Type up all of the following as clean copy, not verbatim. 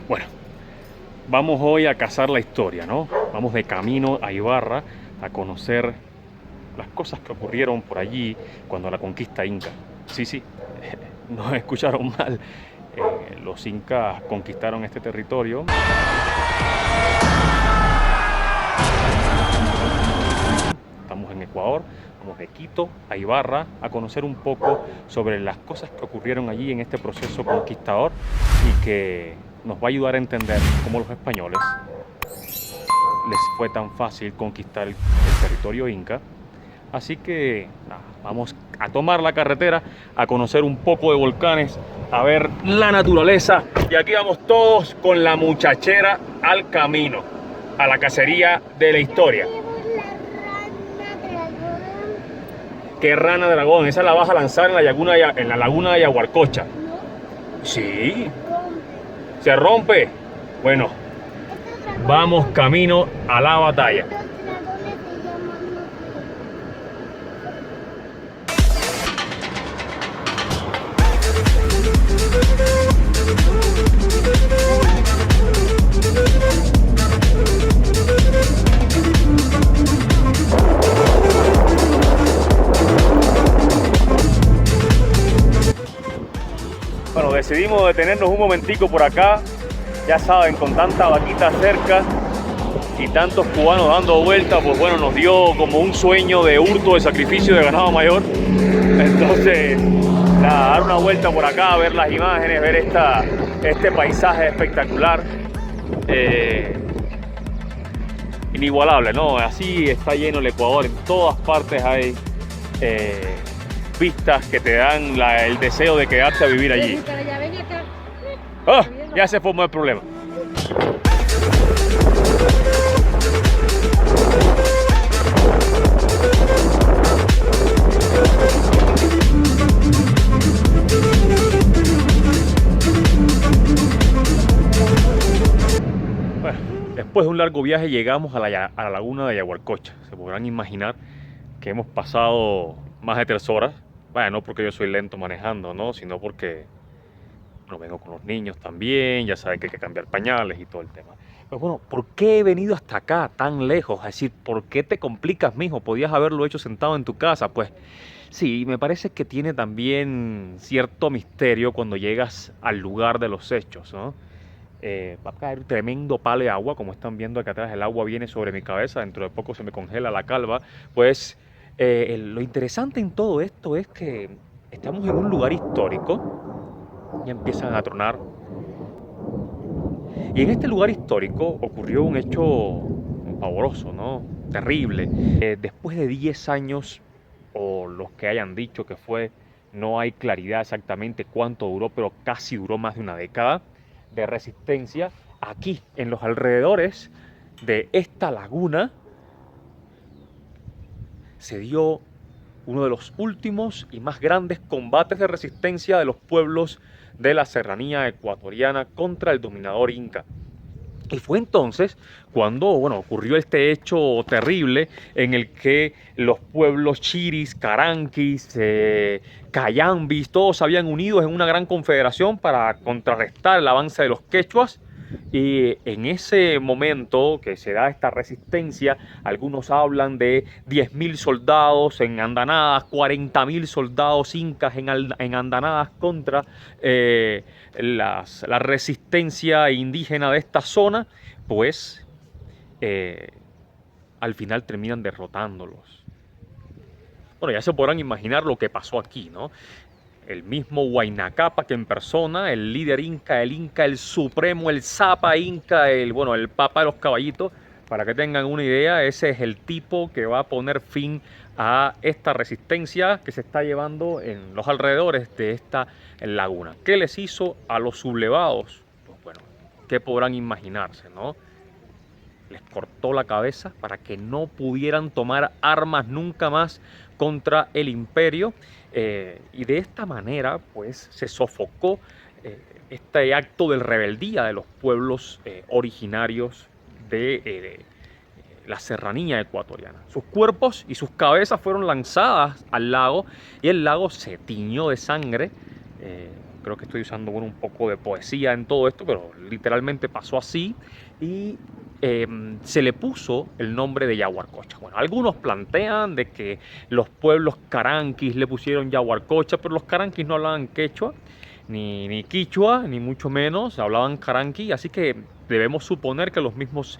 Bueno, vamos hoy a cazar la historia, ¿no? Vamos de camino a Ibarra a conocer las cosas que ocurrieron por allí cuando la conquista inca. Sí, sí, no escucharon mal. Los incas conquistaron este territorio. Estamos en Ecuador, vamos de Quito a Ibarra a conocer un poco sobre las cosas que ocurrieron allí en este proceso conquistador y que nos va a ayudar a entender cómo los españoles les fue tan fácil conquistar el territorio inca. Así que nada, vamos a tomar la carretera, a conocer un poco de volcanes, a ver la naturaleza. Y aquí vamos todos con la muchachera al camino, a la cacería de la historia. ¿Qué rana dragón? Esa la vas a lanzar en la laguna de Yaguarcocha. Sí. ¿Se rompe? Bueno, vamos camino a la batalla. Bueno, decidimos detenernos un momentico por acá. Ya saben, con tanta vaquita cerca y tantos cubanos dando vueltas, pues bueno, nos dio como un sueño de hurto, de sacrificio de ganado mayor. Entonces, nada, dar una vuelta por acá, ver las imágenes, ver este paisaje espectacular. Inigualable, ¿no? Así está lleno el Ecuador, en todas partes hay vistas que te dan el deseo de quedarte a vivir allí. ¡Oh! Ya se formó el problema. Bueno, después de un largo viaje llegamos a la laguna de Yaguarcocha. Se podrán imaginar que hemos pasado más de 3 horas. Bueno, no porque yo soy lento manejando, ¿no? Sino porque no vengo con los niños también, ya saben que hay que cambiar pañales y todo el tema. Pues bueno, ¿por qué he venido hasta acá tan lejos? Es decir, ¿por qué te complicas, mijo? Podías haberlo hecho sentado en tu casa. Pues sí, me parece que tiene también cierto misterio cuando llegas al lugar de los hechos, ¿no? Va a caer un tremendo palo de agua, como están viendo acá atrás, el agua viene sobre mi cabeza, dentro de poco se me congela la calva. Pues lo interesante en todo esto es que estamos en un lugar histórico. Ya empiezan a tronar. Y en este lugar histórico ocurrió un hecho pavoroso, ¿no? Terrible. Después de 10 años, o los que hayan dicho que fue, no hay claridad exactamente cuánto duró, pero casi duró más de una década de resistencia. Aquí, en los alrededores de esta laguna, se dio uno de los últimos y más grandes combates de resistencia de los pueblos de la serranía ecuatoriana contra el dominador inca. Y fue entonces cuando, bueno, ocurrió este hecho terrible en el que los pueblos chiris, caranquis, cayambis, todos se habían unido en una gran confederación para contrarrestar el avance de los quechuas. Y en ese momento que se da esta resistencia, algunos hablan de 10.000 soldados en andanadas, 40.000 soldados incas en andanadas contra la resistencia indígena de esta zona, pues al final terminan derrotándolos. Bueno, ya se podrán imaginar lo que pasó aquí, ¿no? El mismo Huayna Cápac en persona, el líder inca, el supremo, el Zapa inca, el papa de los caballitos. Para que tengan una idea, ese es el tipo que va a poner fin a esta resistencia que se está llevando en los alrededores de esta laguna. ¿Qué les hizo a los sublevados? Pues bueno, ¿qué podrán imaginarse, no? Les cortó la cabeza para que no pudieran tomar armas nunca más contra el imperio. Y de esta manera pues se sofocó este acto de rebeldía de los pueblos originarios de la serranía ecuatoriana. Sus cuerpos y sus cabezas fueron lanzadas al lago y el lago se tiñó de sangre. Creo creo que estoy usando un poco de poesía en todo esto, pero literalmente pasó así y se le puso el nombre de Yaguarcocha. Bueno, algunos plantean de que los pueblos caranquis le pusieron Yaguarcocha, pero los caranquis no hablaban quechua, ni quichua, ni mucho menos, hablaban caranqui, así que debemos suponer que los mismos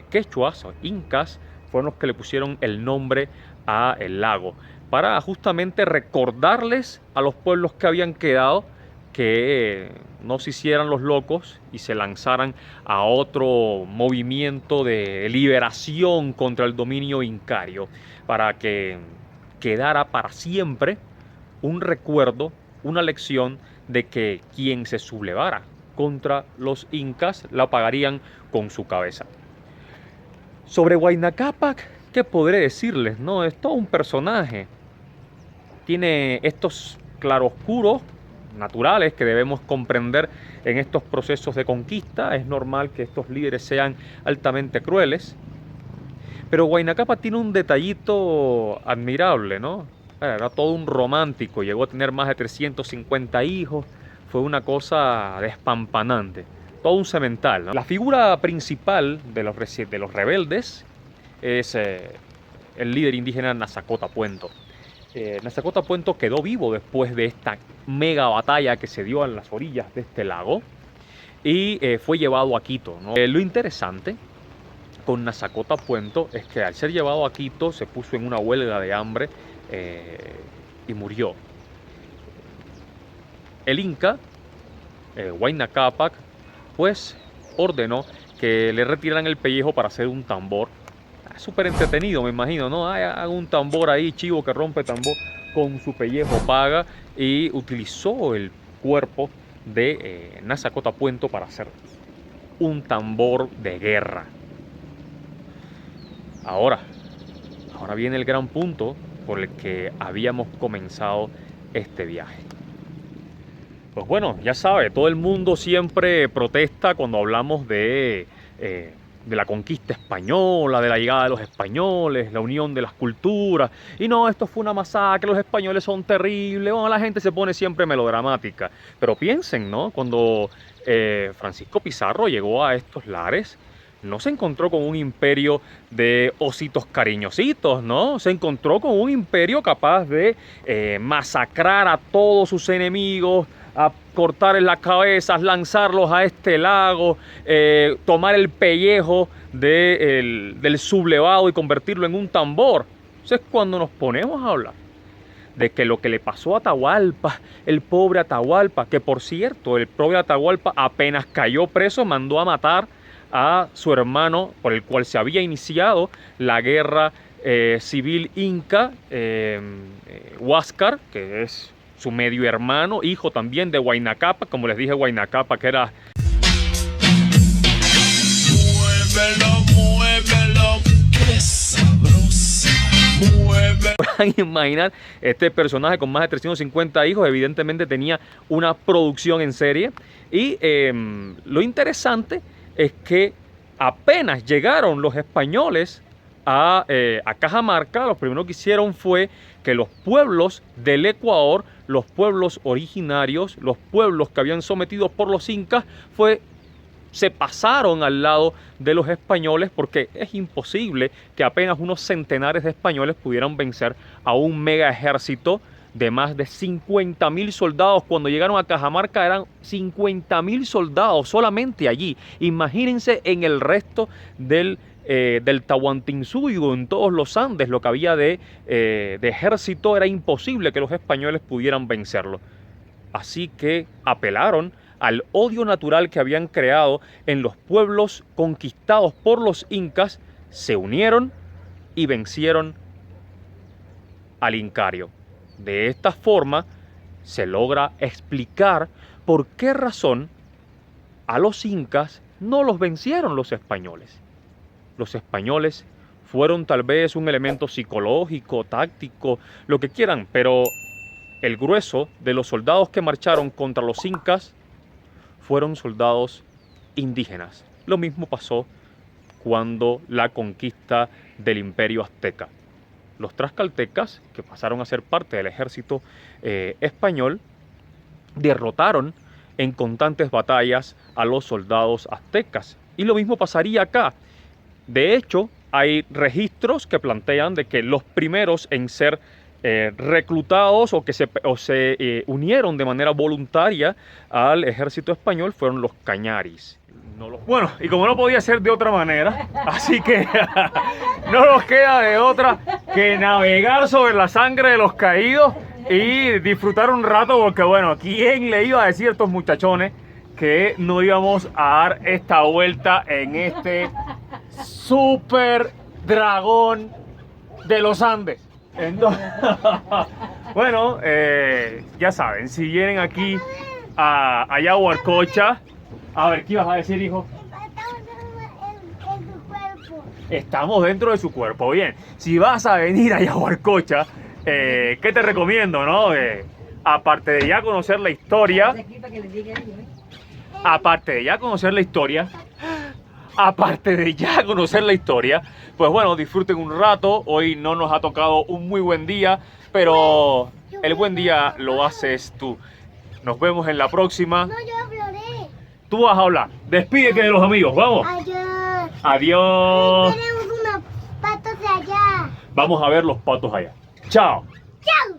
quechuas o incas fueron los que le pusieron el nombre a el lago, para justamente recordarles a los pueblos que habían quedado que no se hicieran los locos y se lanzaran a otro movimiento de liberación contra el dominio incario, para que quedara para siempre un recuerdo, una lección de que quien se sublevara contra los incas la pagarían con su cabeza. Sobre Huayna Cápac, ¿qué podré decirles? No, es todo un personaje. Tiene estos claroscuros naturales que debemos comprender en estos procesos de conquista. Es normal que estos líderes sean altamente crueles. Pero Huayna Cápac tiene un detallito admirable, ¿no? Era todo un romántico, llegó a tener más de 350 hijos, fue una cosa despampanante, todo un semental, ¿no? La figura principal de los rebeldes es el líder indígena Nazacota Puento. Nazacota Puento quedó vivo después de esta mega batalla que se dio en las orillas de este lago y fue llevado a Quito, ¿no? Lo interesante con Nazacota Puento es que al ser llevado a Quito se puso en una huelga de hambre y murió. El Inca, Huayna Cápac, pues ordenó que le retiraran el pellejo para hacer un tambor. Súper entretenido, me imagino, ¿no? Haga un tambor ahí, chivo que rompe tambor, con su pellejo paga, y utilizó el cuerpo de Nazacota Puento para hacer un tambor de guerra. Ahora viene el gran punto por el que habíamos comenzado este viaje. Pues bueno, ya sabe, todo el mundo siempre protesta cuando hablamos de la conquista española, de la llegada de los españoles, la unión de las culturas. Y no, esto fue una masacre, los españoles son terribles. Bueno, la gente se pone siempre melodramática. Pero piensen, ¿no? Cuando Francisco Pizarro llegó a estos lares, no se encontró con un imperio de ositos cariñositos, ¿no? Se encontró con un imperio capaz de masacrar a todos sus enemigos, a cortarles las cabezas, lanzarlos a este lago, tomar el pellejo del sublevado y convertirlo en un tambor. Entonces, cuando nos ponemos a hablar de que lo que le pasó a Atahualpa, el pobre Atahualpa, que por cierto, el pobre Atahualpa apenas cayó preso, mandó a matar a su hermano por el cual se había iniciado la guerra civil inca, Huáscar, que es su medio hermano, hijo también de Huayna Cápac, como les dije, Huayna Cápac que era... Muévelo, qué sabrosa, muévelo. Pueden imaginar, este personaje con más de 350 hijos, evidentemente tenía una producción en serie. Y lo interesante es que apenas llegaron los españoles a Cajamarca, lo primero que hicieron fue que los pueblos del Ecuador, los pueblos originarios, los pueblos que habían sometidos por los incas, se pasaron al lado de los españoles, porque es imposible que apenas unos centenares de españoles pudieran vencer a un mega ejército de más de 50.000 soldados. Cuando llegaron a Cajamarca eran 50.000 soldados solamente allí. Imagínense en el resto del Tahuantinsuyo, en todos los Andes, lo que había de ejército. Era imposible que los españoles pudieran vencerlo. Así que apelaron al odio natural que habían creado en los pueblos conquistados por los incas, se unieron y vencieron al incario. De esta forma se logra explicar por qué razón a los incas no los vencieron los españoles. Los españoles fueron tal vez un elemento psicológico, táctico, lo que quieran, pero el grueso de los soldados que marcharon contra los incas fueron soldados indígenas. Lo mismo pasó cuando la conquista del Imperio Azteca. Los tlaxcaltecas, que pasaron a ser parte del ejército español, derrotaron en constantes batallas a los soldados aztecas. Y lo mismo pasaría acá. De hecho, hay registros que plantean de que los primeros en ser reclutados o que se unieron de manera voluntaria al ejército español fueron los cañaris. Bueno, y como no podía ser de otra manera, así que no nos queda de otra que navegar sobre la sangre de los caídos y disfrutar un rato, porque bueno, ¿quién le iba a decir a estos muchachones que no íbamos a dar esta vuelta en este super dragón de los Andes? Entonces, bueno, ya saben, si vienen aquí a Yaguarcocha, a ver, ¿qué ibas a decir, hijo? En su cuerpo. Estamos dentro de su cuerpo. Bien, si vas a venir a Yaguarcocha, ¿qué te recomiendo, no? Aparte de ya conocer la historia, pues bueno, disfruten un rato. Hoy no nos ha tocado un muy buen día, pero el buen día lo haces tú. Nos vemos en la próxima. No, yo hablaré. Tú vas a hablar. Despídete de los amigos, vamos. Adiós. Adiós. Tenemos unos patos de allá. Vamos a ver los patos allá. Chao. ¡Chao!